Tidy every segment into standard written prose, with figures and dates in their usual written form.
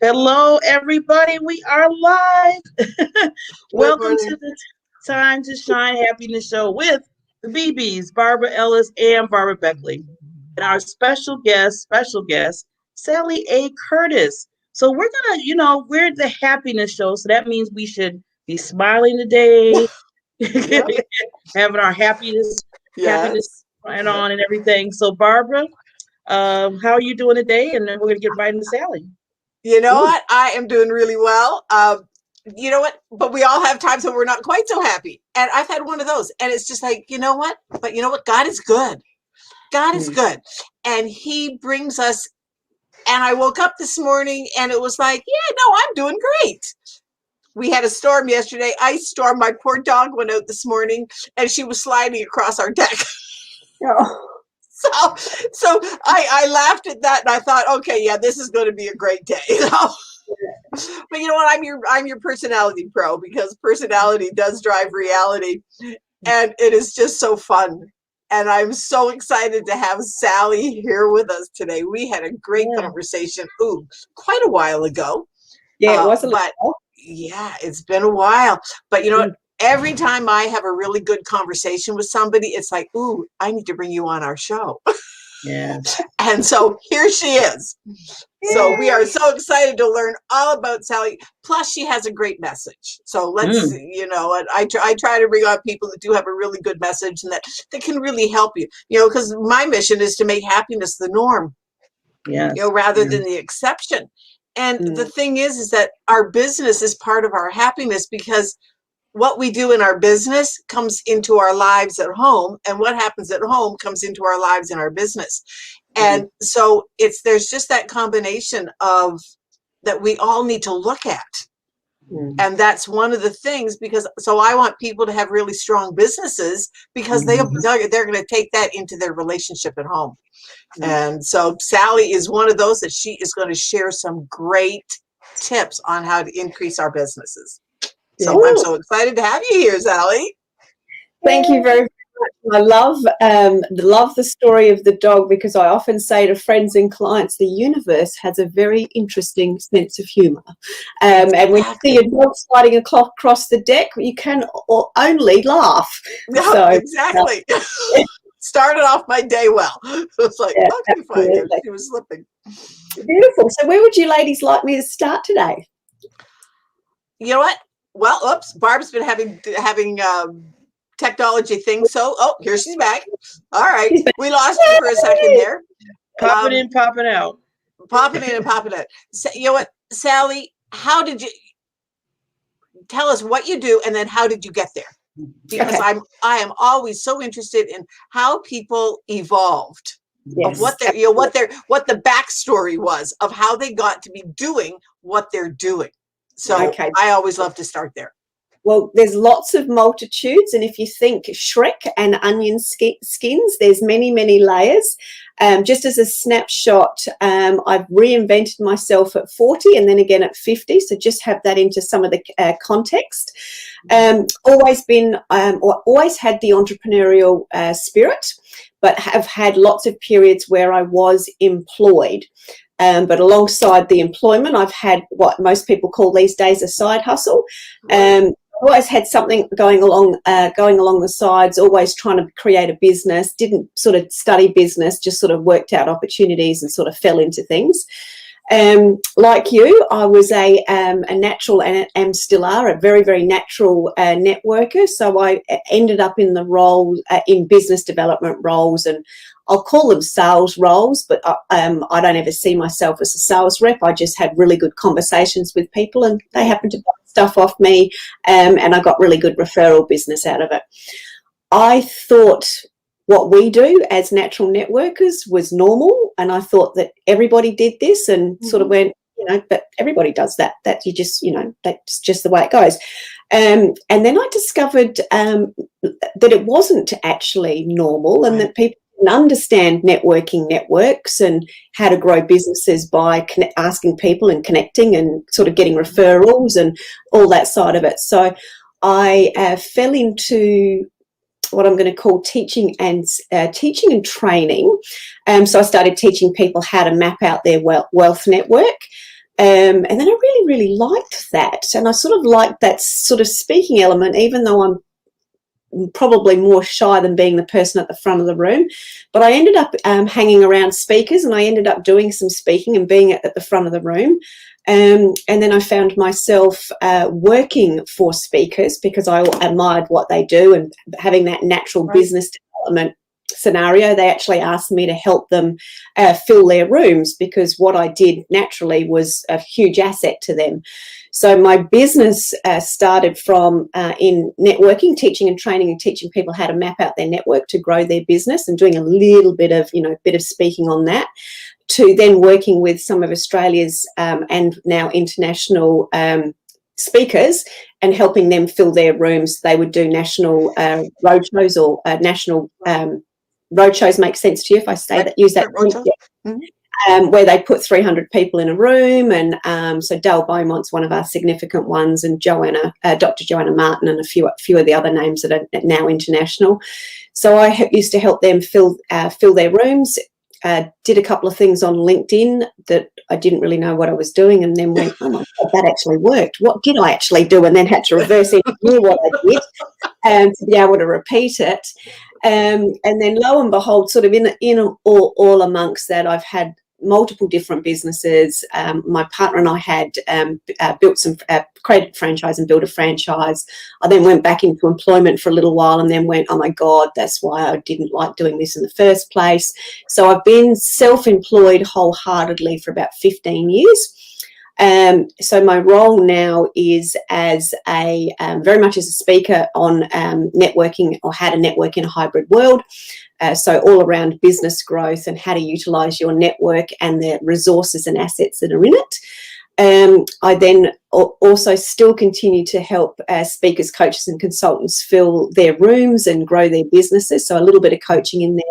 Hello, everybody. We are live. Good Welcome to morning. the Time to Shine Happiness Show with the BBs, Barbara Ellis and Barbara Beckley, and our special guest, Sally A. Curtis. So we're gonna, we're the happiness show, so that means we should be smiling today, Yep. having our happiness Yes. going on and everything. So Barbara, how are you doing today? And then we're gonna get right into Sally. You know Ooh, what? I am doing really well. You know what? But we all have times when we're not quite so happy. And I've had one of those. And it's just like, you know what? But you know what? God is good. God is mm, good. And He brings us. And I woke up this morning and it was like, yeah, no, I'm doing great. We had a storm yesterday, ice storm. My poor dog went out this morning and she was sliding across our deck. oh, So, so I laughed at that and I thought, okay, yeah, this is going to be a great day. But you know what? I'm your personality pro because personality does drive reality, and it is just so fun. And I'm so excited to have Sally here with us today. We had a great yeah. conversation, quite a while ago. Yeah, it was a But little. yeah, it's been a while. But you know what? Mm, Every time I have a really good conversation with somebody, it's like, ooh, I need to bring you on our show. yeah. And so here she is. So we are so excited to learn all about Sally. Plus, she has a great message. So let's, Mm, I try to bring on people that do have a really good message and that can really help you, because my mission is to make happiness the norm, yes. rather Yeah. than the exception. And the Mm, thing is that our business is part of our happiness because what we do in our business comes into our lives at home, and what happens at home comes into our lives in our business. Mm, And so there's just that combination of that we all need to look at. mm, And that's one of the things, because so I want people to have really strong businesses because mhm, they're going to take that into their relationship at home. mm. And so Sally is one of those that she is going to share some great tips on how to increase our businesses. yeah. So I'm so excited to have you here, Sally. Thank you very much. I love the story of the dog because I often say to friends and clients, the universe has a very interesting sense of humour. And when you see Exactly. a dog sliding across the deck, you can only laugh. No, So, exactly. Started off my day well. It's like, yeah, okay, fine. Yeah, absolutely. she was slipping. Beautiful. So where would you ladies like me to start today? You know what? Well, oops, Barb's been having technology things. So, here she's back. All right, She's we lost you for a second back. there. Popping Um, in, popping out. Popping in and popping out. You know what, Sally? How did you tell us what you do, and then how did you get there? Because Okay. I am always so interested in how people evolved, of Mhm. Yes. what the backstory was of how they got to be doing what they're doing. So Okay. I always love to start there. Well, there's lots of multitudes, and if you think Shrek and onion skins, there's many, many layers. Just as a snapshot, I've reinvented myself at 40 and then again at 50, so just have that into some of the context. Always had the entrepreneurial spirit, but have had lots of periods where I was employed. But alongside the employment, I've had what most people call these days a side hustle. Right. Always had something going along the sides, always trying to create a business. Didn't sort of study business, just sort of worked out opportunities and sort of fell into things. Like you, I was a natural and am still are a very, very natural networker. So I ended up in the role in business development roles, and I'll call them sales roles, but I don't ever see myself as a sales rep. I just had really good conversations with people, and they happened to buy stuff off me, and I got really good referral business out of it. I thought what we do as natural networkers was normal, and I thought that everybody did this, and sort of Mm-hmm. went, but everybody does that. That you just, that's just the way it goes. And then I discovered that it wasn't actually normal, and Right. that people didn't understand networking networks and how to grow businesses by asking people and connecting and sort of getting referrals and all that side of it. So I fell into what I'm going to call teaching and training. So I started teaching people how to map out their wealth network. And then I really, really liked that. And I sort of liked that sort of speaking element, even though I'm probably more shy than being the person at the front of the room. But I ended up hanging around speakers, and I ended up doing some speaking and being at the front of the room. And then I found myself working for speakers because I admired what they do, and having that natural business development scenario. They actually asked me to help them fill their rooms, because what I did naturally was a huge asset to them. So my business started from in networking, teaching and training, and teaching people how to map out their network to grow their business, and doing a little bit of, bit of speaking on that, to then working with some of Australia's and now international speakers and helping them fill their rooms. They would do national roadshows, or national roadshows. Make sense to you if I say that? Use that. Where they put 300 people in a room, and so Dale Beaumont's one of our significant ones, and Dr. Joanna Martin, and a few of the other names that are now international. So I used to help them fill their rooms. Did a couple of things on LinkedIn that I didn't really know what I was doing, and then went, oh my God, that actually worked. What did I actually do? And then had to reverse engineer what I did to be able to repeat it. And then lo and behold, sort of in all amongst that, I've had multiple different businesses. My partner and I had created a franchise and built a franchise. I then went back into employment for a little while, and then went, oh my God, that's why I didn't like doing this in the first place. So I've been self-employed wholeheartedly for about 15 years. So my role now is as very much as a speaker on networking, or how to network in a hybrid world. So all around business growth and how to utilise your network and the resources and assets that are in it. I then also still continue to help speakers, coaches and consultants fill their rooms and grow their businesses. So a little bit of coaching in there.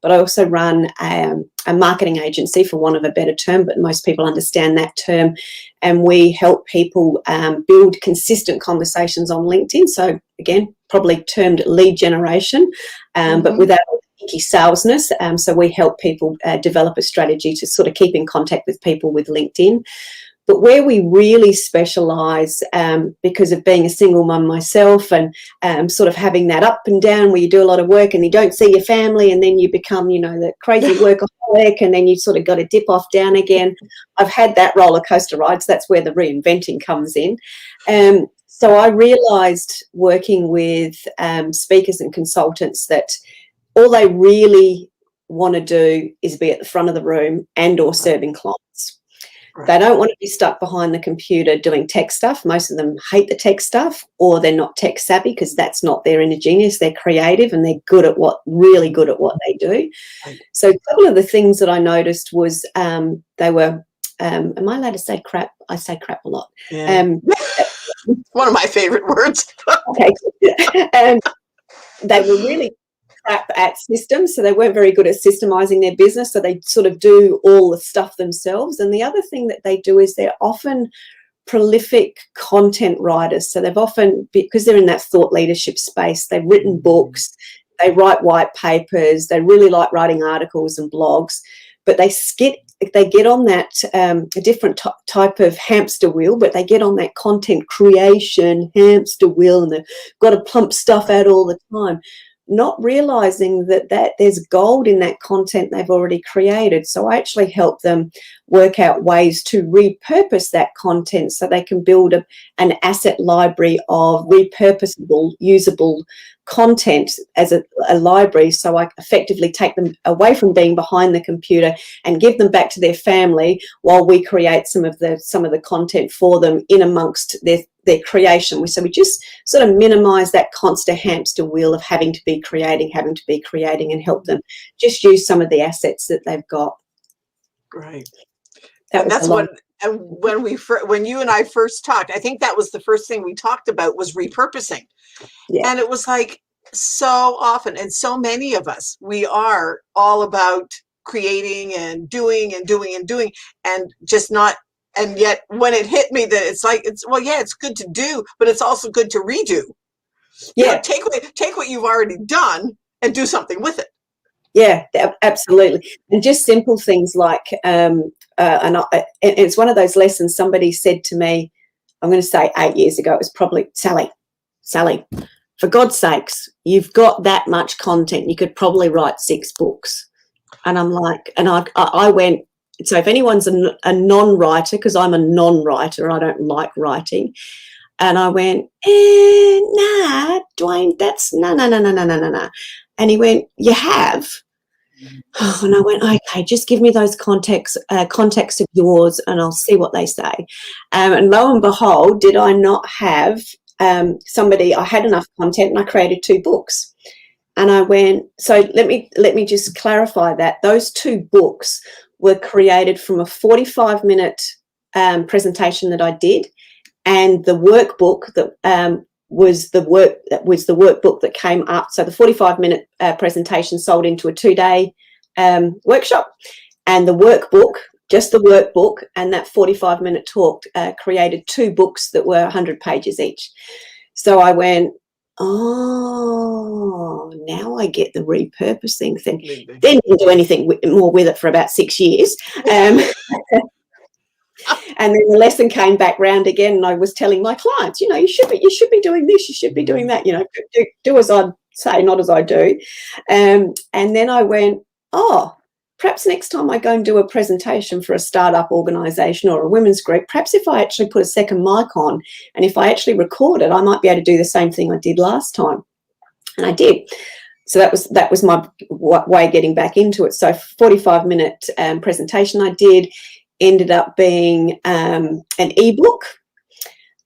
But I also run a marketing agency, for want of a better term, but most people understand that term. And we help people build consistent conversations on LinkedIn. So again, probably termed lead generation, but without icky salesness. So we help people develop a strategy to sort of keep in contact with people with LinkedIn. But where we really specialise, because of being a single mum myself, and sort of having that up and down where you do a lot of work and you don't see your family, and then you become, the crazy workaholic, and then you sort of got to dip off down again. I've had that roller coaster ride, so that's where the reinventing comes in. So I realised, working with speakers and consultants, that all they really want to do is be at the front of the room and or serving clients. Right. They don't want to be stuck behind the computer doing tech stuff. Most of them hate the tech stuff, or they're not tech savvy, because that's not their inner genius. They're creative and they're really good at what they do. Right. So a couple of the things that I noticed was they were, am I allowed to say crap? I say crap a lot. Yeah. One of my favorite words. Okay. They were really crap at systems, so they weren't very good at systemizing their business, so they sort of do all the stuff themselves. And the other thing that they do is they're often prolific content writers. So they've often, because they're in that thought leadership space, they've written books, they write white papers, they really like writing articles and blogs, but they get on that a different type of hamster wheel, but they get on that content creation hamster wheel, and they've got to pump stuff out all the time, not realizing that there's gold in that content they've already created. So I actually help them work out ways to repurpose that content, so they can build an asset library of repurposable, usable content as a library. So I effectively take them away from being behind the computer and give them back to their family, while we create some of the content for them in amongst their creation. So we just sort of minimize that constant hamster wheel of having to be creating, and help them just use some of the assets that they've got. Right. And that's when you and I first talked, I think that was the first thing we talked about, was repurposing. Yeah. And it was like, so often, and so many of us, we are all about creating and doing and just not. And yet when it hit me that it's good to do, but it's also good to redo. Yeah. Take what you've already done and do something with it. Yeah, absolutely. And just simple things like it's one of those lessons somebody said to me, I'm going to say 8 years ago, it was probably, Sally, for God's sakes, you've got that much content. You could probably write 6 books. And I'm like, and I went, so if anyone's a non-writer, because I'm a non-writer, I don't like writing. And I went, nah, Dwayne, that's no. And he went, you have? Oh, and I went, okay, just give me those contacts of yours and I'll see what they say. And lo and behold, did I not have I had enough content and I created 2 books. And I went, so let me just clarify that. Those 2 books were created from a 45-minute presentation that I did, and the workbook that was the workbook that came up. So the 45-minute presentation sold into a 2-day workshop, and the workbook, just the workbook, and that 45-minute talk created 2 books that were 100 pages each. So I went, oh, now I get the repurposing thing. Then didn't do anything more with it for about 6 years. And then the lesson came back round again, and I was telling my clients, you should be doing this, you should be doing that, do as I say, not as I do. And then I went, oh, perhaps next time I go and do a presentation for a startup organisation or a women's group, perhaps if I actually put a second mic on and if I actually record it, I might be able to do the same thing I did last time. And I did. So that was my way of getting back into it. So 45-minute presentation I did, ended up being an ebook.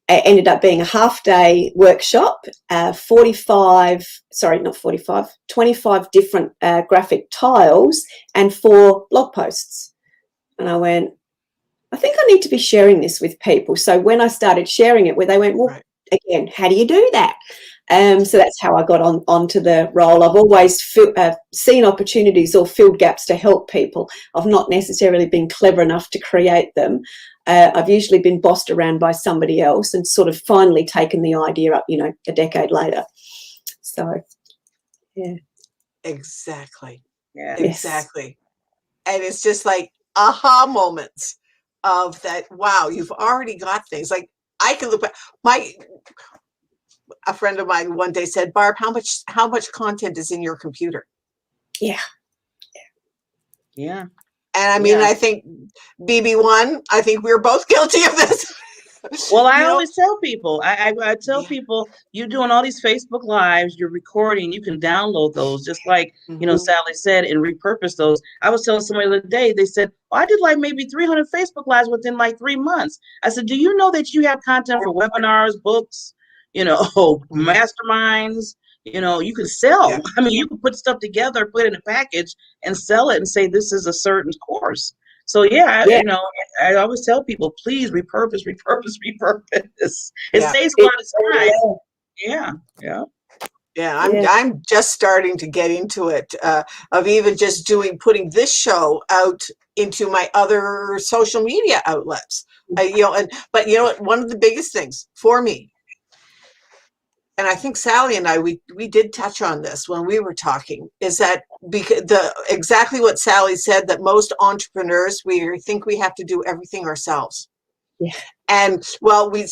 It ended up being a half-day workshop, 25 different graphic tiles and 4 blog posts. And I went, I think I need to be sharing this with people. So when I started sharing it, they went, well, again, how do you do that? So that's how I got onto the role. I've always seen opportunities or filled gaps to help people. I've not necessarily been clever enough to create them. I've usually been bossed around by somebody else and sort of finally taken the idea up, a decade later. So, yeah. Exactly. Yeah. Exactly. Yes. And it's just like aha moments of that. Wow, you've already got things. Like I can look back. A friend of mine one day said, Barb, how much content is in your computer? Yeah. Yeah. And I mean, I think BB1, I think we're both guilty of this. Well, I always tell people, I tell people, you're doing all these Facebook Lives, you're recording, you can download those, just like, Sally said, and repurpose those. I was telling somebody the other day, they said, I did like maybe 300 Facebook Lives within like 3 months. I said, do you know that you have content for webinars, books, masterminds? You can sell. Yeah. I mean, you can put stuff together, put it in a package and sell it and say, this is a certain course. So, I always tell people, please repurpose. It saves a lot of time. Yeah. I'm just starting to get into it, of even just putting this show out into my other social media outlets. But one of the biggest things for me, and I think Sally and I, we did touch on this when we were talking, is that because exactly what Sally said, that most entrepreneurs, we think we have to do everything ourselves. Yeah. And but we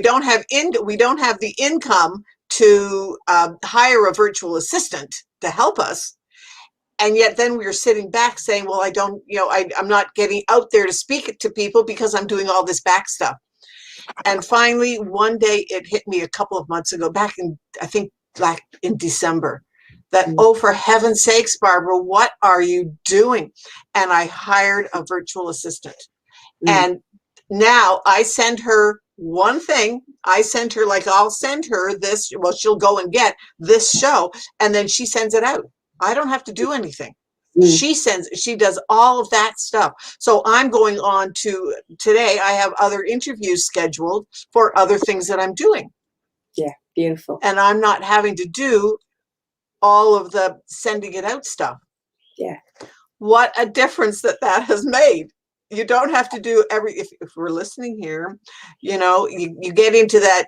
don't have the income to hire a virtual assistant to help us. And yet then we're sitting back saying, well, I'm not getting out there to speak to people because I'm doing all this back stuff. And finally, one day it hit me a couple of months ago, back in December, that, oh, for heaven's sakes, Barbara, what are you doing? And I hired a virtual assistant. And now I send her one thing. I'll send her this, well, she'll go and get this show, and then she sends it out. I don't have to do anything. She does all of that stuff. So I'm going on to today. I have other interviews scheduled for other things that I'm doing. Yeah, beautiful. And I'm not having to do all of the sending it out stuff. Yeah. What a difference that has made. You don't have to do if we're listening here, you get into that.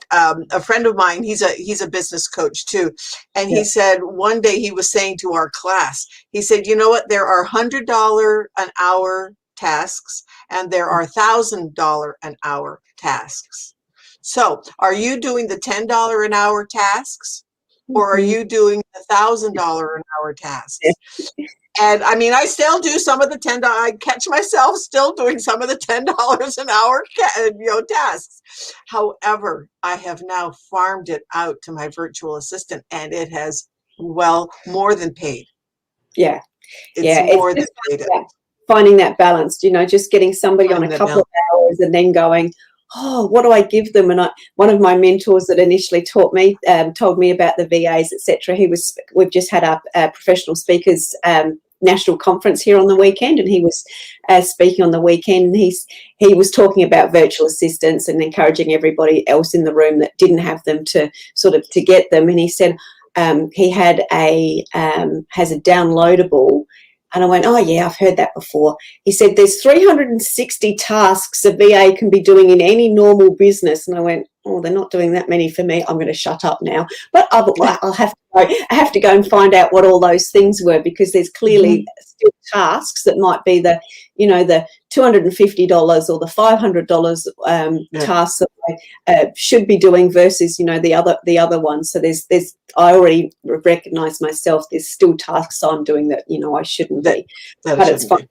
A friend of mine, he's a business coach too. And he said one day he was saying to our class, he said, you know what, there are $100 an hour tasks, and there are $1,000 an hour tasks. So are you doing the $10 an hour tasks, or are you doing the $1,000 an hour tasks? And I mean, I still do some of the $10. I catch myself still doing some of the $10 an hour, tasks. However, I have now farmed it out to my virtual assistant, and it has more than paid. Yeah, It's more than paid. Finding that balance, just getting somebody on a couple of hours and then going, oh, what do I give them? And one of my mentors that initially told me about the VAs, etc. We've just had a professional speakers national conference here on the weekend, and he was speaking on the weekend. And he was talking about virtual assistants and encouraging everybody else in the room that didn't have them to get them. And he said he has a downloadable. And I went, oh, yeah, I've heard that before. He said there's 360 tasks a VA can be doing in any normal business. And I went, oh, they're not doing that many for me. I'm going to shut up now. But I have to go and find out what all those things were, because there's clearly still tasks that might be the $250 or the $500 tasks that I should be doing versus, the other ones. So there's I already recognize myself. There's still tasks I'm doing that, I shouldn't be. But it's fun.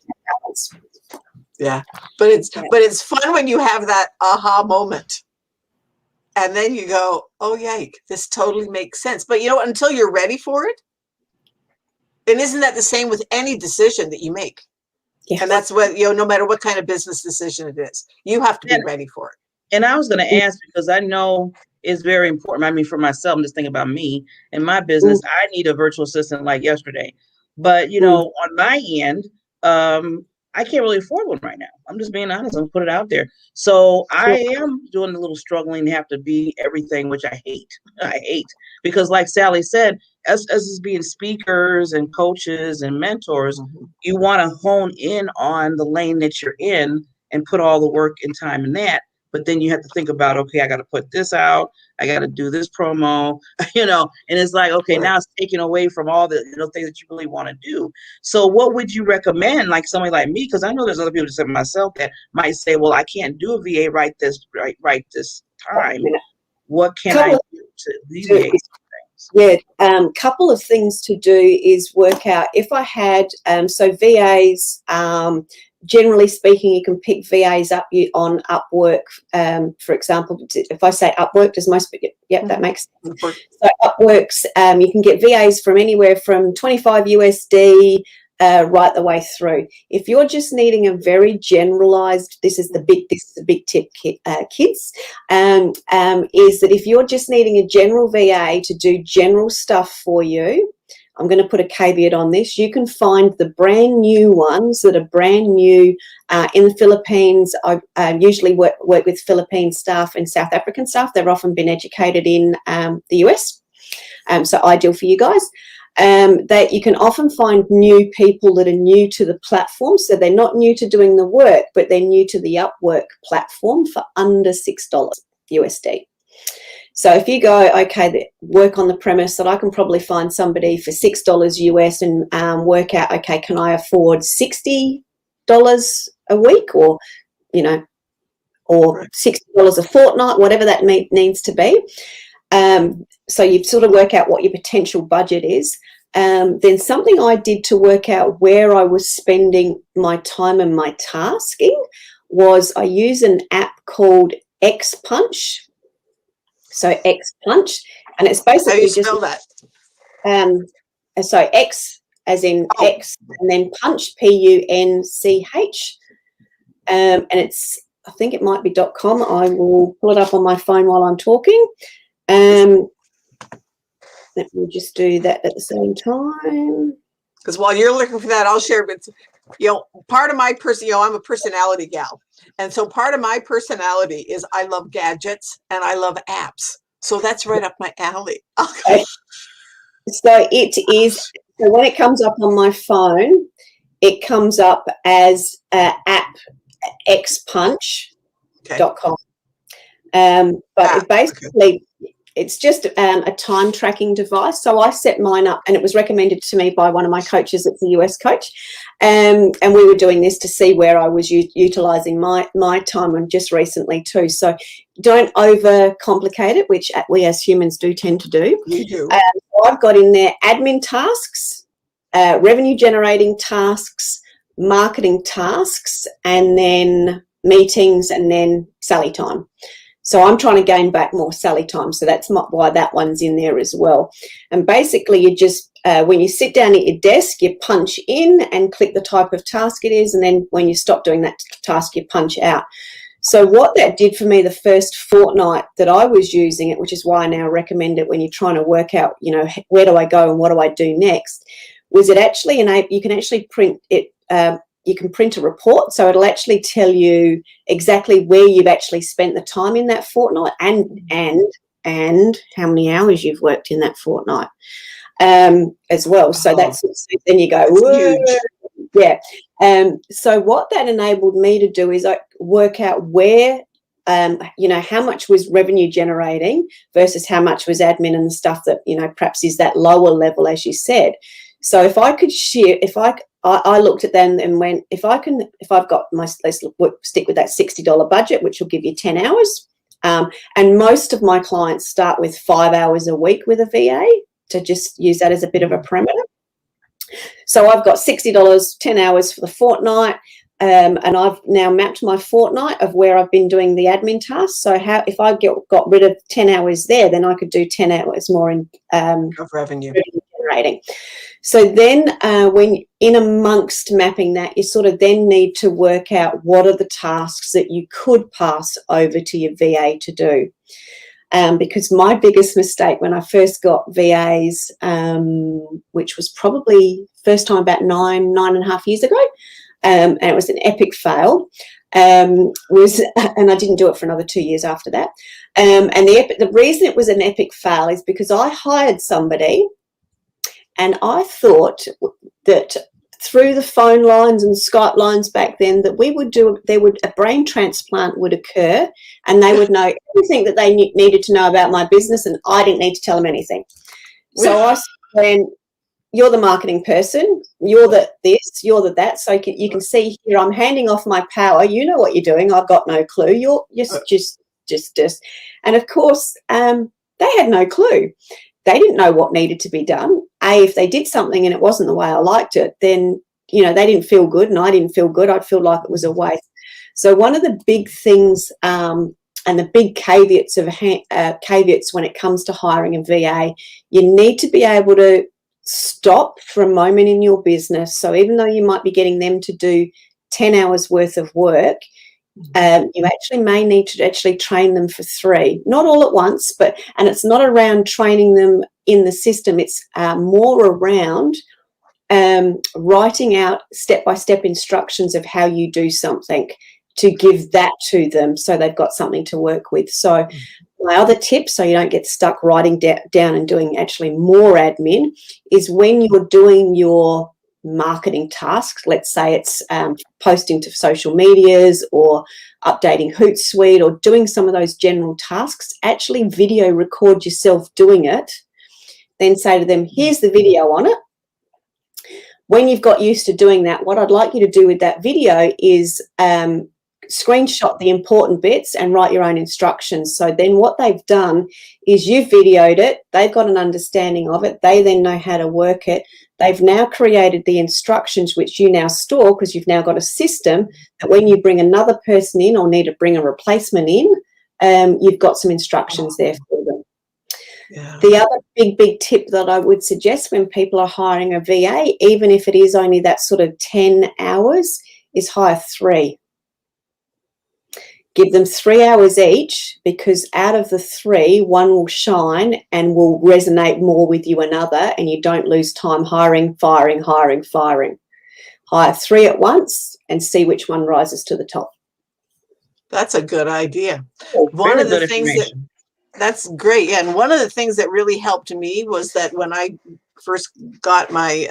Yeah. But it's fun when you have that aha moment. And then you go, oh, yike, this totally makes sense. But until you're ready for it. And isn't that the same with any decision that you make? Yeah. And that's what, no matter what kind of business decision it is, you have to be ready for it. And I was going to ask, because I know it's very important. I mean, for myself, I'm just thinking about me and my business. I need a virtual assistant like yesterday. But, on my end, I can't really afford one right now. I'm just being honest. I'm put it out there. So I am doing a little struggling to have to be everything, which I hate. Because like Sally said, as being speakers and coaches and mentors, you want to hone in on the lane that you're in and put all the work and time in that. But then you have to think about, okay, I got to put this out. I got to do this promo, and it's like, okay, now it's taken away from all the things that you really want to do. So what would you recommend, like somebody like me? Because I know there's other people, just like myself, that might say, well, I can't do a VA right this time. What can I do to alleviate things? Yeah, couple of things to do is work out if I had, so VAs, generally speaking, you can pick VAs up on Upwork. For example, if I say Upwork, does most people, that makes sense. So Upworks, you can get VAs from anywhere from $25 USD right the way through. If you're just needing a very generalized, this is the big tip, kids, is that if you're just needing a general VA to do general stuff for you, I'm going to put a caveat on this. You can find the brand new ones that are brand new in the Philippines. I usually work with Philippine staff and South African staff. They've often been educated in the US, so ideal for you guys. That you can often find new people that are new to the platform. So they're not new to doing the work, but they're new to the Upwork platform for under $6 USD. So if you go, okay, work on the premise that I can probably find somebody for $6 US and work out, okay, can I afford $60 a week or $60 a fortnight, whatever that needs to be. So you sort of work out what your potential budget is. Then something I did to work out where I was spending my time and my tasking was I use an app called Xpunch. So Xpunch, and it's basically how do you spell that? So X as in X, and then Punch, PUNCH, and it's, I think it might be .com. I will pull it up on my phone while I'm talking. Let me just do that at the same time. Because while you're looking for that, I'll share with part of my I'm a personality gal. And so part of my personality is I love gadgets and I love apps. So that's right up my alley. Okay. So it is, so when it comes up on my phone, it comes up as app xpunch.com. But it basically, it's just a time tracking device. So I set mine up, and it was recommended to me by one of my coaches. It's a US coach. And we were doing this to see where I was utilising my time, and just recently too. So don't overcomplicate it, which we as humans do tend to do. You do. So I've got in there admin tasks, revenue generating tasks, marketing tasks, and then meetings, and then Sally time. So I'm trying to gain back more Sally time. So that's why that one's in there as well. And basically you just, when you sit down at your desk, you punch in and click the type of task it is. And then when you stop doing that task, you punch out. So what that did for me the first fortnight that I was using it, which is why I now recommend it when you're trying to work out, you know, where do I go and what do I do next, was it actually you can actually print it. You can print a report, so it'll actually tell you exactly where you've actually spent the time in that fortnight, and how many hours you've worked in that fortnight as well. So that's then you go, yeah. So what that enabled me to do is work out where, you know, how much was revenue generating versus how much was admin and the stuff that, you know, perhaps is that lower level, as you said. So if I could share, I looked at them and went, if I've got let's stick with that $60 budget, which will give you 10 hours. And most of my clients start with 5 hours a week with a VA, to just use that as a bit of a parameter. So I've got $60, 10 hours for the fortnight. And I've now mapped my fortnight of where I've been doing the admin tasks. So if I got rid of 10 hours there, then I could do 10 hours more in of revenue generating. So then when in amongst mapping that, you sort of then need to work out what are the tasks that you could pass over to your VA to do. Because my biggest mistake when I first got VAs, which was probably first time about 9.5 years ago, and it was an epic fail, and I didn't do it for another 2 years after that. And the reason it was an epic fail is because I hired somebody, and I thought that through the phone lines and Skype lines back then that a brain transplant would occur, and they would know everything that they needed to know about my business, and I didn't need to tell them anything. So I went, you're the marketing person, you're the this, you're the that. So you can see here, I'm handing off my power. You know what you're doing. I've got no clue. You're just. And of course, they had no clue. They didn't know what needed to be done. If they did something and it wasn't the way I liked it, then, you know, they didn't feel good and I didn't feel good. I'd feel like it was a waste. So one of the big things and the big caveats when it comes to hiring a VA, you need to be able to stop for a moment in your business. So even though you might be getting them to do 10 hours worth of work, you actually may need to actually train them for 3, not all at once, and it's not around training them in the system. It's more around writing out step-by-step instructions of how you do something, to give that to them so they've got something to work with. So my other tip, so you don't get stuck writing down and doing actually more admin, is when you're doing your marketing tasks, let's say it's posting to social medias or updating Hootsuite or doing some of those general tasks, actually video record yourself doing it, then say to them, here's the video on it. When you've got used to doing that, what I'd like you to do with that video is screenshot the important bits and write your own instructions. So then what they've done is you've videoed it, they've got an understanding of it, they then know how to work it. They've now created the instructions which you now store, because you've now got a system that when you bring another person in or need to bring a replacement in, you've got some instructions there for them. Yeah. The other big tip that I would suggest when people are hiring a VA, even if it is only that sort of 10 hours, is hire 3. Give them 3 hours each, because out of the 3, one will shine and will resonate more with you another, and you don't lose time hiring, firing. Hire 3 at once and see which one rises to the top. That's a good idea. One of the things that's great. Yeah, and one of the things that really helped me was that when I first got my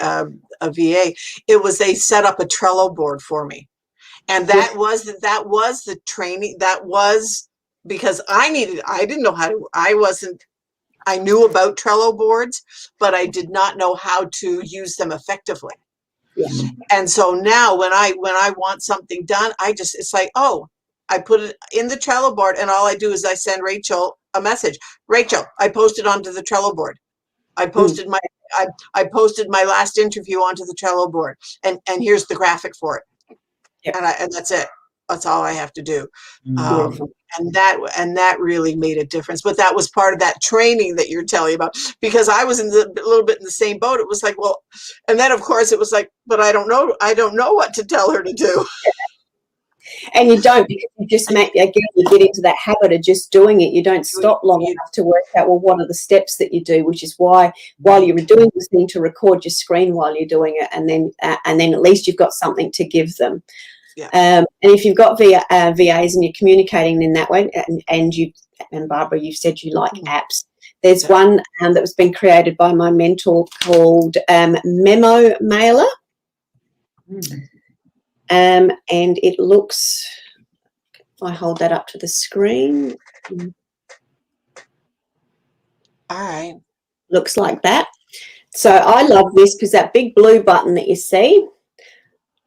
a VA, it was they set up a Trello board for me. And that was the training. That was because I didn't know how to, I wasn't I knew about Trello boards, but I did not know how to use them effectively. Yeah. And so now when I want something done, it's like, oh, I put it in the Trello board, and all I do is I send Rachel a message. Rachel, I posted onto the Trello board. I posted I posted my last interview onto the Trello board, and here's the graphic for it. Yep. And that's it. That's all I have to do. Beautiful. And that really made a difference. But that was part of that training that you're telling about, because I was a little bit in the same boat. It was like, well, and then of course it was like, but I don't know what to tell her to do. And you don't, because you just you get into that habit of just doing it. You don't stop long enough to work out, well, what are the steps that you do, which is why while you're doing this thing, to record your screen while you're doing it, and then at least you've got something to give them. Yeah. And if you've got VAs and you're communicating in that way, and Barbara, you said you like apps. There's one that was been created by my mentor called Memo Mailer. And it looks, if I hold that up to the screen, All right. looks like that. So I love this because that big blue button that you see,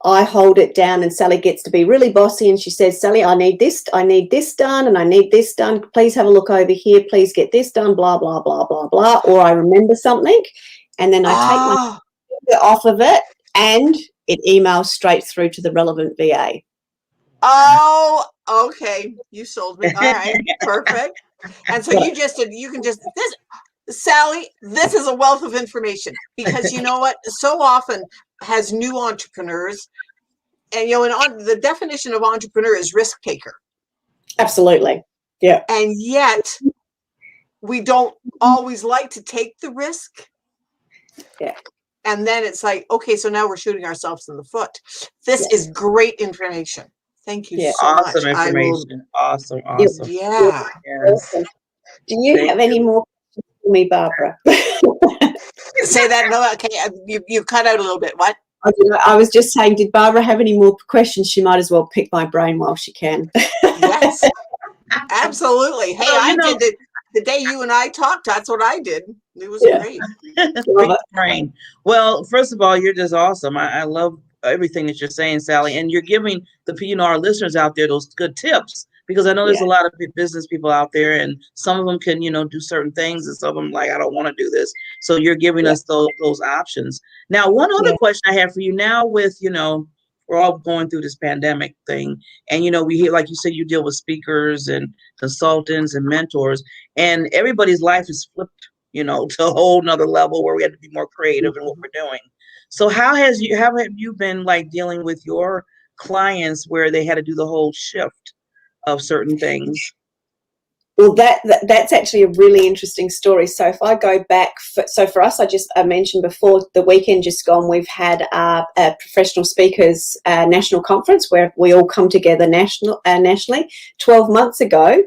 I hold it down and Sally gets to be really bossy, and she says, Sally, I need this done, and I need this done. Please have a look over here. Please get this done, blah, blah, blah, blah, blah. Or I remember something, and then I take my finger off of it, and it emails straight through to the relevant VA. Oh, okay. You sold me. All right. Perfect. And so Sally, this is a wealth of information, because you know what? So often has new entrepreneurs, and the definition of entrepreneur is risk taker. Absolutely. Yeah. And yet we don't always like to take the risk. Yeah. And then it's like, okay, so now we're shooting ourselves in the foot. This is great information. Thank you so much. Awesome information. Awesome. Yeah. Yes. Do you have any more questions for me, Barbara? Say that. No, okay. You cut out a little bit. What? I was just saying, did Barbara have any more questions? She might as well pick my brain while she can. Yes, absolutely. Hey, I did it the day you and I talked. That's what I did. It was great. Great brain. Well, first of all, you're just awesome. I love everything that you're saying, Sally, and you're giving our listeners out there those good tips, because I know there's a lot of business people out there, and some of them can, do certain things, and some of them like, I don't want to do this. So you're giving us those options. Now, one other question I have for you now with, we're all going through this pandemic thing, and, we hear, like you said, you deal with speakers and consultants and mentors, and everybody's life is flipped, to a whole nother level where we have to be more creative in what we're doing. So how have you been like dealing with your clients where they had to do the whole shift of certain things? Well, that's actually a really interesting story. So if I go back, for us, I mentioned before, the weekend just gone, we've had a professional speakers national conference where we all come together nationally. 12 months ago,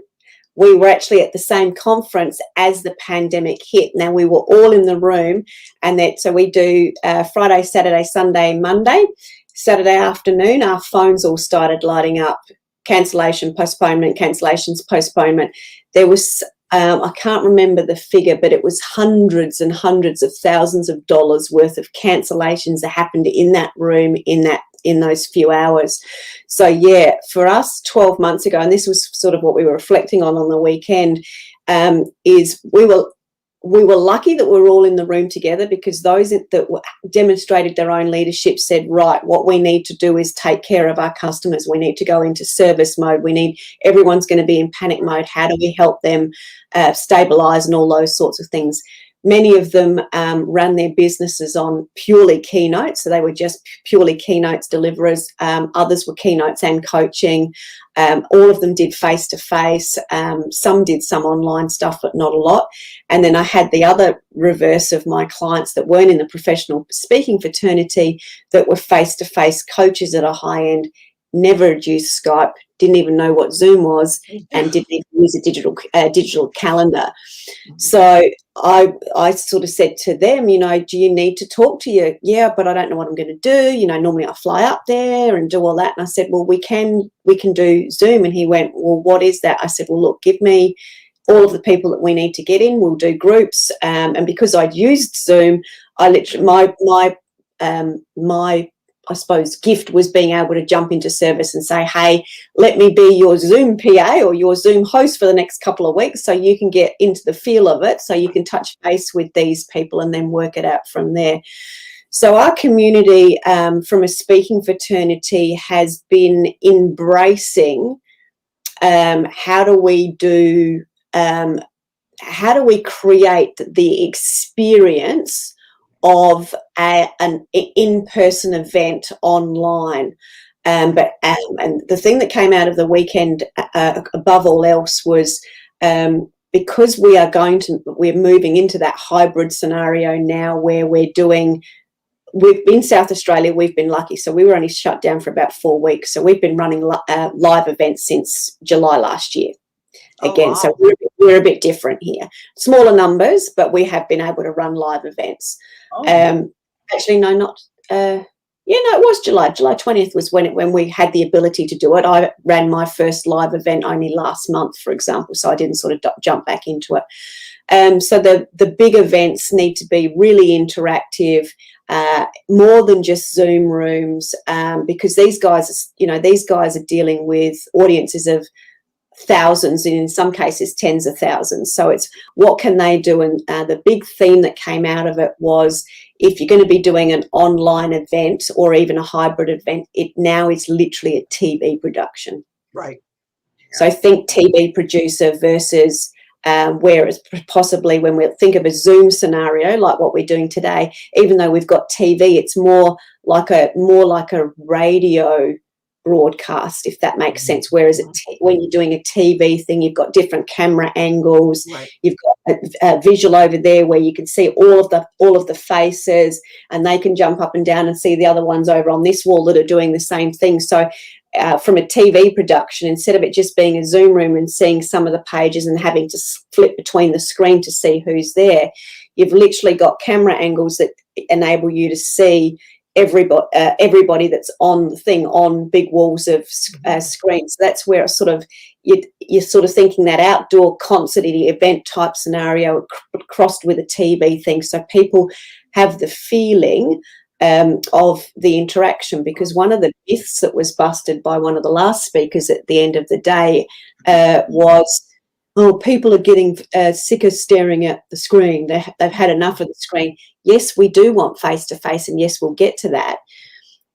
we were actually at the same conference as the pandemic hit. Now, we were all in the room, and so we do Friday, Saturday, Sunday, Monday. Saturday afternoon, our phones all started lighting up. Cancellation, postponement, cancellations, postponement. There was, I can't remember the figure, but it was hundreds and hundreds of thousands of dollars worth of cancellations that happened in that room in those few hours. So for us 12 months ago, and this was sort of what we were reflecting on the weekend, is we were lucky that we were all in the room together, because those that demonstrated their own leadership said, right, what we need to do is take care of our customers. We need to go into service mode. Everyone's going to be in panic mode. How do we help them stabilize and all those sorts of things? Many of them ran their businesses on purely keynotes, so they were just purely keynotes deliverers. Others were keynotes and coaching. All of them did face-to-face. Some did some online stuff, but not a lot. And then I had the other reverse of my clients that weren't in the professional speaking fraternity, that were face-to-face coaches at a high end, never had used Skype, didn't even know what Zoom was, and didn't even use a digital calendar. So I sort of said to them, do you need to talk to you? Yeah, but I don't know what I'm going to do. Normally I fly up there and do all that. And I said, well, we can do Zoom. And he went, well, what is that? I said, well, look, give me all of the people that we need to get in. We'll do groups, and because I'd used Zoom, I literally my I suppose gift was being able to jump into service and say, hey, let me be your Zoom PA or your Zoom host for the next couple of weeks, so you can get into the feel of it, so you can touch base with these people and then work it out from there. So our community, from a speaking fraternity, has been embracing how do we create the experience of an in-person event online. And the thing that came out of the weekend above all else was because we're moving into that hybrid scenario now, where we've been South Australia, we've been lucky. So we were only shut down for about 4 weeks. So we've been running live events since July last year. Again, wow. So we're a bit different here. Smaller numbers, but we have been able to run live events. Oh. Actually, no, not. It was July. July 20th was when we had the ability to do it. I ran my first live event only last month, for example, so I didn't sort of jump back into it. So the big events need to be really interactive, more than just Zoom rooms, because these guys are dealing with audiences of thousands and in some cases tens of thousands. So it's what can they do? And the big theme that came out of it was, if you're going to be doing an online event or even a hybrid event, it now is literally a TV production. Right. So think TV producer versus whereas possibly when we think of a Zoom scenario like what we're doing today, even though we've got TV, it's more like a radio broadcast, if that makes sense. Whereas when you're doing a TV thing, you've got different camera angles. Right. You've got a visual over there where you can see all of the faces, and they can jump up and down and see the other ones over on this wall that are doing the same thing. So from a TV production, instead of it just being a Zoom room and seeing some of the pages and having to flip between the screen to see who's there, you've literally got camera angles that enable you to see everybody that's on the thing on big walls of screens. That's where you're sort of thinking that outdoor concert event type scenario crossed with a TV thing, so people have the feeling of the interaction. Because one of the myths that was busted by one of the last speakers at the end of the day was, people are getting sick of staring at the screen. They've had enough of the screen. Yes, we do want face-to-face, and yes, we'll get to that.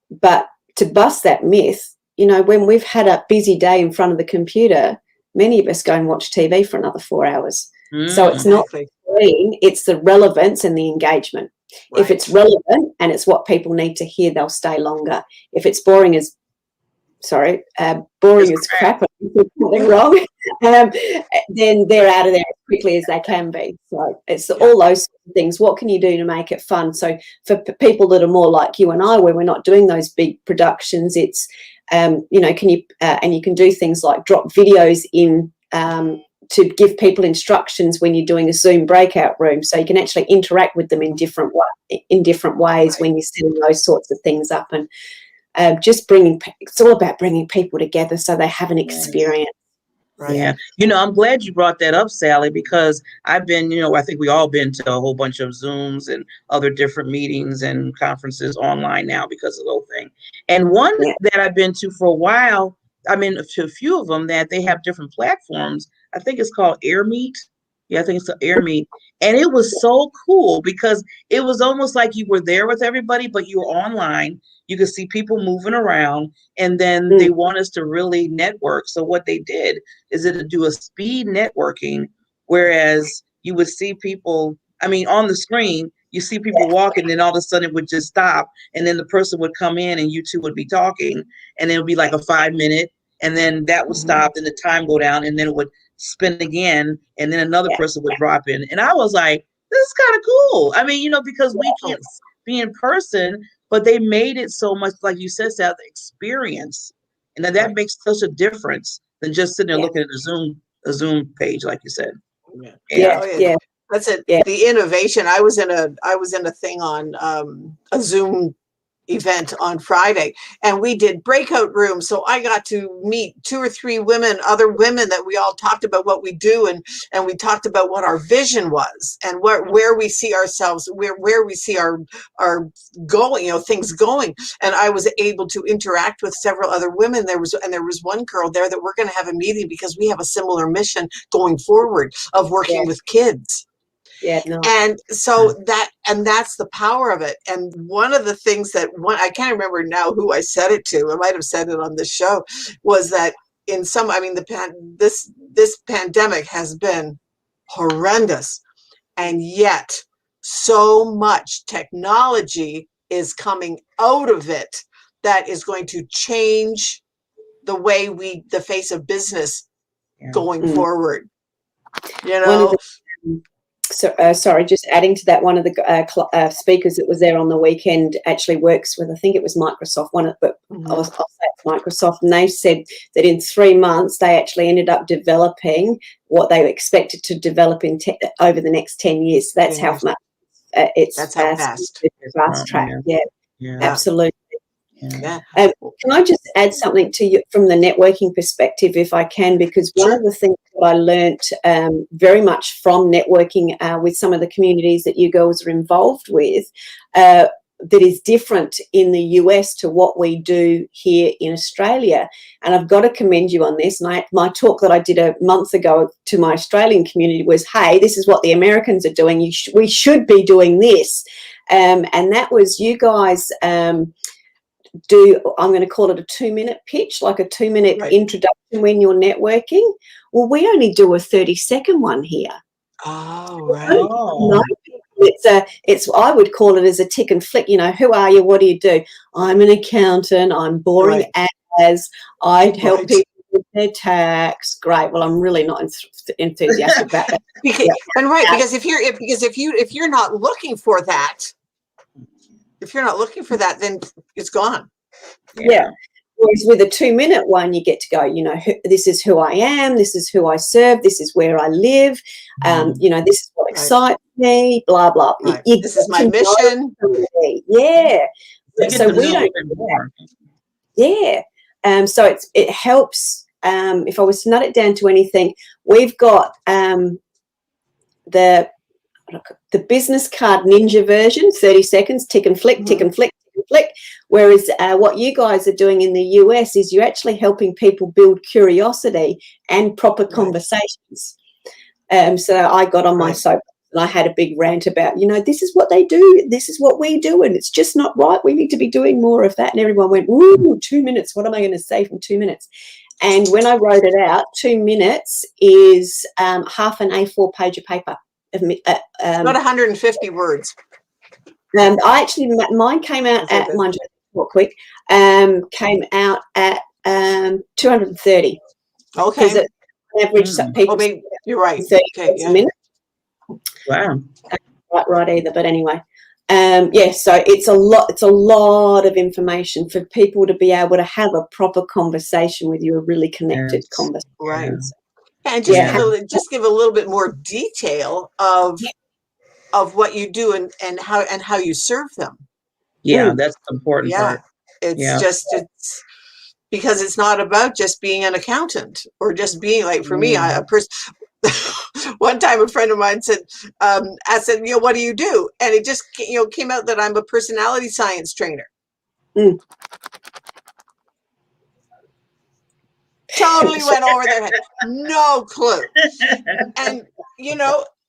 But to bust that myth, when we've had a busy day in front of the computer, many of us go and watch TV for another 4 hours. So it's not the screen, it's the relevance and the engagement. Right. If it's relevant and it's what people need to hear, they'll stay longer. If it's boring as crap, something wrong, then they're out of there as quickly as they can be. So it's all those things. What can you do to make it fun? So for people that are more like you and I, where we're not doing those big productions, it's can you and you can do things like drop videos in to give people instructions when you're doing a Zoom breakout room, so you can actually interact with them in different ways when you're setting those sorts of things up. And it's all about bringing people together so they have an experience. Right. Yeah. I'm glad you brought that up, Sally, because I've been, I think we all been to a whole bunch of Zooms and other different meetings and conferences online now because of the whole thing. And one that I've been to for a while, I've been to a few of them that they have different platforms. I think it's called AirMeet. Yeah, I think it's AirMeet. And it was so cool because it was almost like you were there with everybody, but you were online. You could see people moving around, and then they want us to really network. So what they did is to do a speed networking, whereas you would see people, on the screen, you see people walking, then all of a sudden it would just stop. And then the person would come in and you two would be talking, and it would be like a 5 minute, and then that would stop, and the time go down, and then it would spin again, and then another person would drop in. And I was like, this is kind of cool. Because we can't be in person, but they made it so much, like you said, Sal, the experience. And that makes such a difference than just sitting there looking at a Zoom page, like you said. Yeah. That's it. Yeah. The innovation. I was in a thing on a Zoom event on Friday, and we did breakout rooms. So I got to meet 2 or 3 other women that we all talked about what we do, and we talked about what our vision was and where we see ourselves, where we see our going, things going. And I was able to interact with several other women. There was one girl there that we're going to have a meeting because we have a similar mission going forward of working with kids. Yeah, no. And so that's the power of it. And one of the things that I can't remember now who I said it to, I might have said it on this show, was that this pandemic has been horrendous, and yet so much technology is coming out of it that is going to change the way the face of business going forward. Sorry, just adding to that, one of the speakers that was there on the weekend actually works with, I think it was Microsoft, I'll say it's Microsoft, and they said that in 3 months they actually ended up developing what they expected to develop over the next 10 years. So that's how much that's how fast. Fast track. Yeah, absolutely. Yeah. Can I just add something to you from the networking perspective, if I can? Because one of the things that I learnt very much from networking with some of the communities that you girls are involved with, that is different in the US to what we do here in Australia. And I've got to commend you on this. And my talk that I did a month ago to my Australian community was, hey, this is what the Americans are doing. We should be doing this. And that was you guys... I'm going to call it a 2-minute pitch, like a 2-minute introduction when you're networking. Well, we only do a 30-second one here. Oh, right. It's I would call it as a tick and flick. Who are you? What do you do? I'm an accountant. I'm boring as I'd help people with their tax. Great. Well, I'm really not enthusiastic about that. Because if you're not looking for that. If you're not looking for that, then it's gone. Yeah. Whereas with a 2-minute one, you get to go, this is who I am, this is who I serve, this is where I live, this is what excites me, blah, blah. Right. This is my mission. Yeah. So we don't do that. Yeah. So it helps. If I was to nut it down to anything, we've got the business card ninja version, 30 seconds, tick and flick, tick and flick, tick and flick. Whereas what you guys are doing in the US is you're actually helping people build curiosity and proper conversations. So I got on my soapbox and I had a big rant about, this is what they do, this is what we do, and it's just not right. We need to be doing more of that. And everyone went, ooh, 2 minutes. What am I going to say from 2 minutes? And when I wrote it out, 2 minutes is half an A4 page of paper. Not 150 words. Mine came out at mine quick. Came out at 230. Okay. Because average people. You're right. 30 a minute. Wow. Not right either, but anyway. So it's a lot. It's a lot of information for people to be able to have a proper conversation with you, a really connected conversation. Right. And just give a little bit more detail of what you do and how you serve them. Yeah, that's the important part. It's because it's not about just being an accountant or just being like, for me, a person. One time a friend of mine said, I said, what do you do? And it just came out that I'm a personality science trainer. Totally went over their head. No clue. And,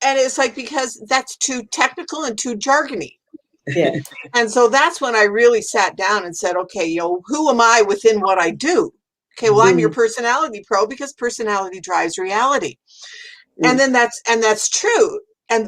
and it's like, because that's too technical and too jargony. Yeah. And so that's when I really sat down and said, okay, who am I within what I do? Okay, well, I'm your personality pro because personality drives reality. And then that's true.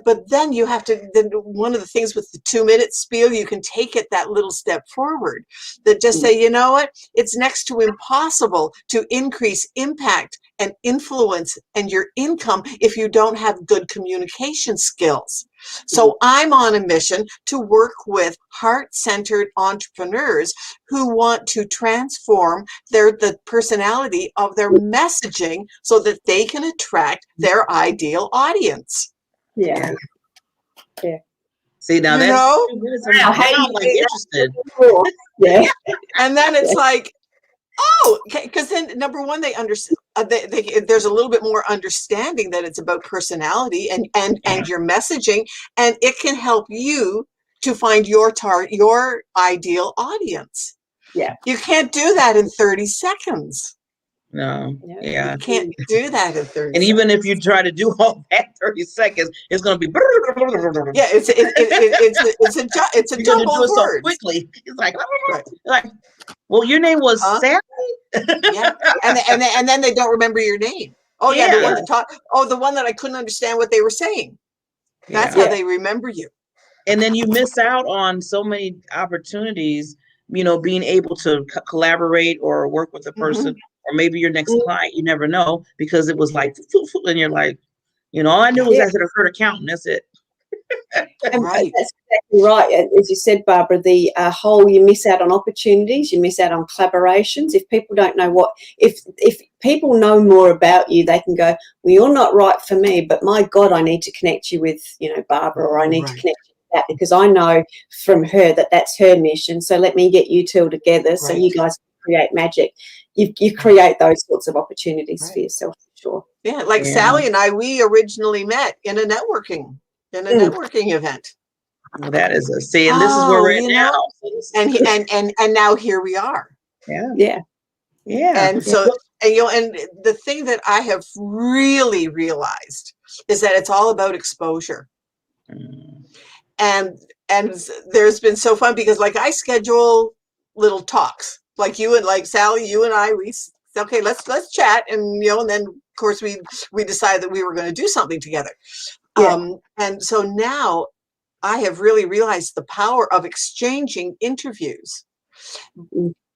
But then you have to, one of the things with the 2-minute spiel, you can take it that little step forward, that just say, you know what, it's next to impossible to increase impact and influence and your income if you don't have good communication skills. So I'm on a mission to work with heart-centered entrepreneurs who want to transform the personality of their messaging so that they can attract their ideal audience. Yeah. See, now You that's know? 2 minutes. Wow, Now I'm like interested. Yeah. And then it's like, oh, okay, because then number one, they understand. There's a little bit more understanding that it's about personality and your messaging, and it can help you to find your ideal audience. Yeah. You can't do that in 30 seconds. No, yeah. You can't do that in 30 And seconds. even if you try to do all that 30 seconds, it's going to be. Yeah, it's a because you do jumble it of so words. quickly. It's like, Right. like, well, your name was Huh? Sally? Yeah, and then they don't remember your name. Oh yeah, the one that taught. Oh, the one that I couldn't understand what they were saying. That's how they remember you. And then you miss out on so many opportunities, being able to collaborate or work with a person, or maybe your next client. You never know, because it was like, and you're like, all I knew was I had a heard accountant. That's it. Right. That's exactly right. As you said, Barbara, the whole, you miss out on opportunities, you miss out on collaborations. If people don't know if people know more about you, they can go, well, you're not right for me, but my God, I need to connect you with, Barbara, or I need to connect you with that, because I know from her that that's her mission. So let me get you two together so you guys can create magic. You create those sorts of opportunities for yourself, for sure. Yeah, like Sally and I, we originally met in a networking event. Well, that is a see, and this is where we're at now. And now here we are. Yeah. And so, and the thing that I have really realized is that it's all about exposure. And there's been so fun, because like I schedule little talks, like you and like Sally, you and I, okay, let's chat, and and then of course we decided that we were going to do something together. And so now I have really realized the power of exchanging interviews.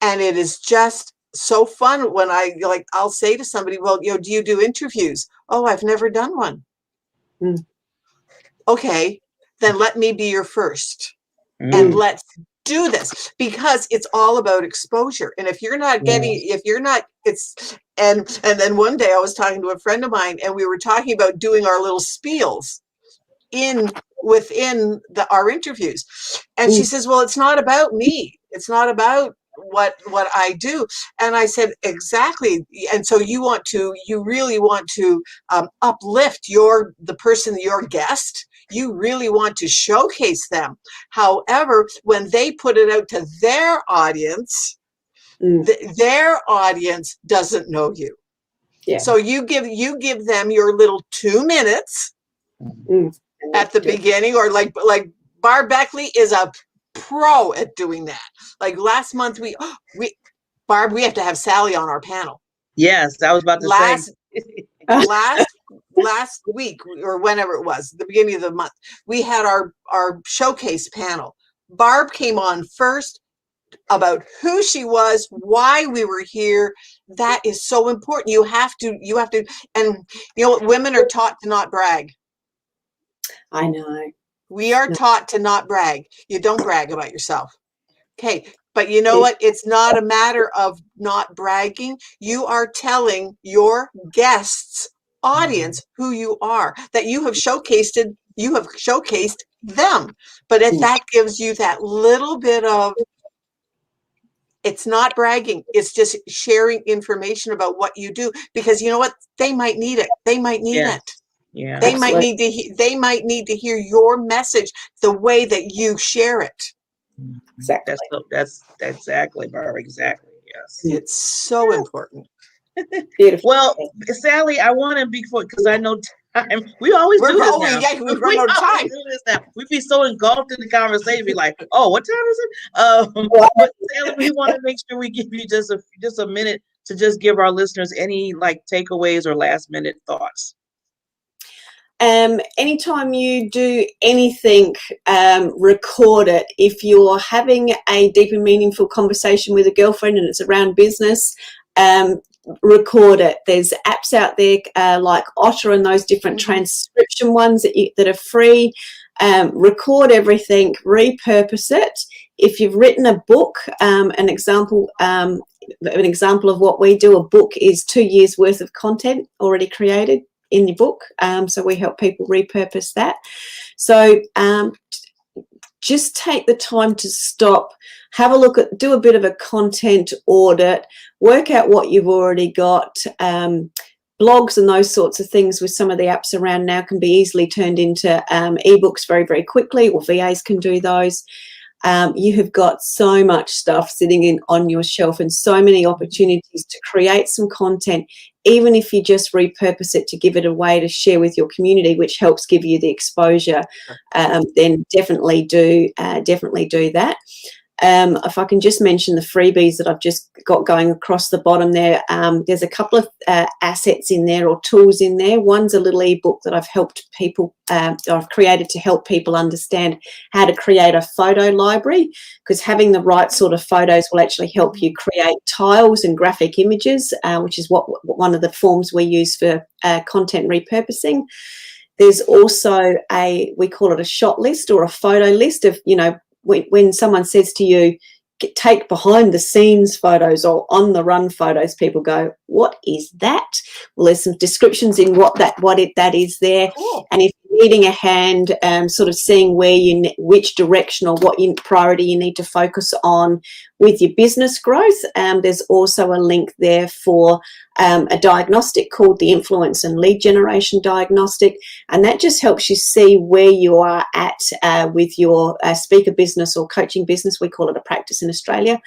And it is just so fun when I'll say to somebody, well, do you do interviews? Oh, I've never done one. Okay, then let me be your first. And let's do this, because it's all about exposure. And if you're not and then one day I was talking to a friend of mine, and we were talking about doing our little spiels within our interviews. And she says, well, it's not about me. It's not about what I do. And I said, exactly. And so you really want to uplift the person, your guest. You really want to showcase them. However, when they put it out to their audience, their audience doesn't know you. So you give them your little 2 minutes at the beginning, or like Barb Beckley is a pro at doing that. Like last month, Barb, we have to have Sally on our panel. Yes, I was about to say. Last week, or whenever it was, the beginning of the month, we had our showcase panel. Barb came on first about who she was, why we were here. That is so important. You have to, and women are taught to not brag. I know. We are taught to not brag. You don't brag about yourself. Okay. But you know what? It's not a matter of not bragging. You are telling your guests' audience who you are, that you have showcased them. But that gives you that little bit of, it's not bragging. It's just sharing information about what you do, because you know what? They might need it. They might need it. Yeah. They might need to hear your message the way that you share it. Exactly. That's exactly, Barbara. Exactly. Yes. It's so important. Beautiful. Well, Sally, I want to be because I know time. We always do this now. Yeah, we run out of time. Do this now. We be so engulfed in the conversation. Be like, oh, what time is it? But Sally, we want to make sure we give you just a minute to just give our listeners any takeaways or last minute thoughts. Anytime you do anything, record it. If you're having a deep and meaningful conversation with a girlfriend and it's around business, record it. There's apps out there like Otter and those different transcription ones that are free. Record everything, repurpose it. If you've written a book, an example of what we do, a book is 2 years worth of content already created in your book. So we help people repurpose that. So just take the time to stop, have a look at, do a bit of a content audit, work out what you've already got. Blogs and those sorts of things with some of the apps around now can be easily turned into ebooks very, very quickly, or VAs can do those. You have got so much stuff sitting on your shelf and so many opportunities to create some content, even if you just repurpose it to give it away to share with your community, which helps give you the exposure. Then definitely do that. If I can just mention the freebies that I've just got going across the bottom there, there's a couple of assets in there, or tools in there. One's a little ebook that I've helped people, I've created to help people understand how to create a photo library, because having the right sort of photos will actually help you create tiles and graphic images, which is what one of the forms we use for content repurposing. There's also we call it a shot list, or a photo list of, when someone says to you, take behind the scenes photos or on the run photos, people go, what is that? Well, there's some descriptions in what that is there. Cool. And if you're needing a hand, sort of seeing which direction or what priority you need to focus on with your business growth, there's also a link there for a diagnostic called the Influence and Lead Generation Diagnostic, and that just helps you see where you are at with your speaker business or coaching business. We call it a practice in Australia,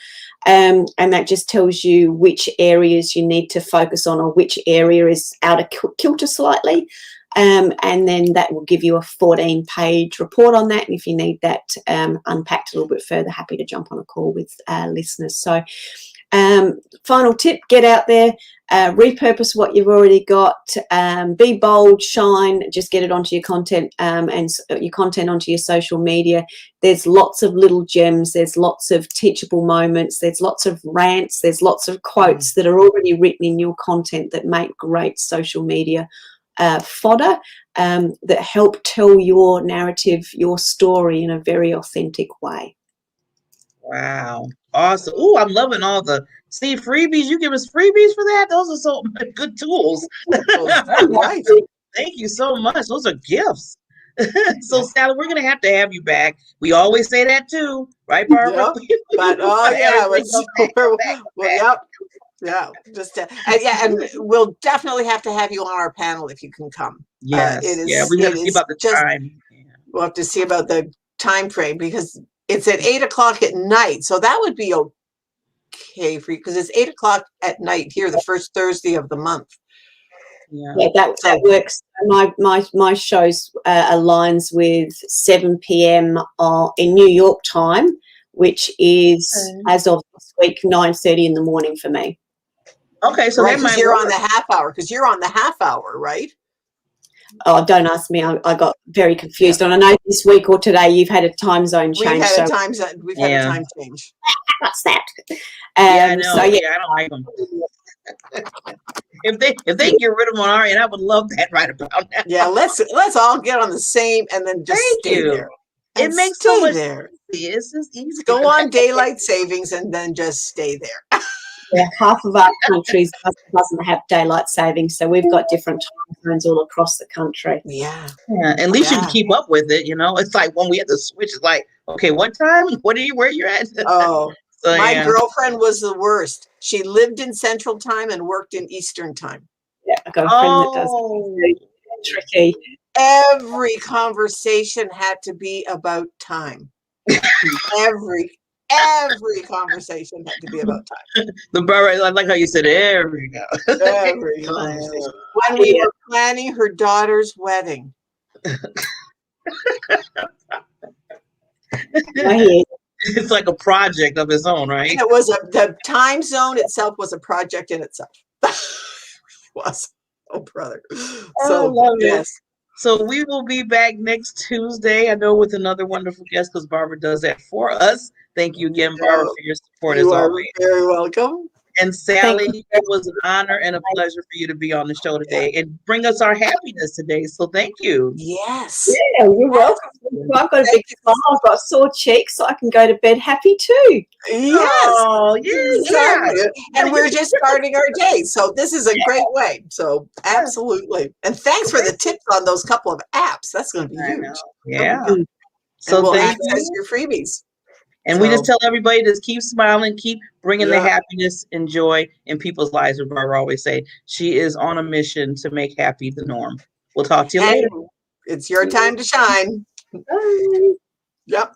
and that just tells you which areas you need to focus on, or which area is out of kilter slightly. And then that will give you a 14-page report on that. And if you need that unpacked a little bit further, happy to jump on a call with listeners. So final tip, get out there, repurpose what you've already got, be bold, shine, just get it onto your content, and your content onto your social media. There's lots of little gems, there's lots of teachable moments, there's lots of rants, there's lots of quotes that are already written in your content that make great social media fodder, that help tell your narrative, your story in a very authentic way. Wow. Awesome. Oh, I'm loving all the freebies. You give us freebies for that? Those are so good tools. Right. Thank you so much. Those are gifts. So, Sally, we're going to have you back. We always say that too, right, Barbara? Yep. But yep. Just and we'll definitely have to have you on our panel if you can come. Yes. We have to see about the time. We'll have to see about the time frame, because it's at 8:00 at night, so that would be okay for you, because it's 8:00 at night here, the first Thursday of the month. Yeah, that works. My shows aligns with 7 p.m. In New York time, which is as of this week 9:30 in the morning for me. Okay, so right, because you're on the half hour, right? Oh, don't ask me. I got very confused. And I know this week or today you've had a time zone change. We've had a time change. What's that? I know. So, I don't like them. if they get rid of them on our end, I would love that right about now. Yeah, let's all get on the same and then just stay there. It makes so much sense. It's just easy. Go on daylight savings and then just stay there. Yeah, half of our country doesn't have daylight savings, so we've got different time zones all across the country. Yeah. At least you can keep up with it. It's like when we had to switch, it's like, okay, what time? Where you're at? Oh, so, my girlfriend was the worst. She lived in Central Time and worked in Eastern Time. Yeah, I got a friend that does. It's tricky. Every conversation had to be about time. Every conversation had to be about time. I like how you said every conversation. When we were planning her daughter's wedding. It's like a project of its own, right? And it was the time zone itself was a project in itself. It was. Oh, brother. So, love it. So we will be back next Tuesday, I know, with another wonderful guest, because Barbara does that for us. Thank you again, Barbara, for your support as always. You are very welcome. And Sally, it was an honor and a pleasure for you to be on the show today and bring us our happiness today. So thank you. Yes. Yeah, you're welcome. I've got a big smile. I've got sore cheeks, so I can go to bed happy too. Yes. Oh, yeah. And we're just starting our day. So this is a great way. So absolutely. And thanks for the tips on those couple of apps. That's going to be huge. Yeah. So and we'll thank access you. your freebies. And we just tell everybody to keep smiling, keep bringing the happiness and joy in people's lives. As Barbara always say, she is on a mission to make happy the norm. We'll talk to you later. It's your time to shine. Bye. Yep.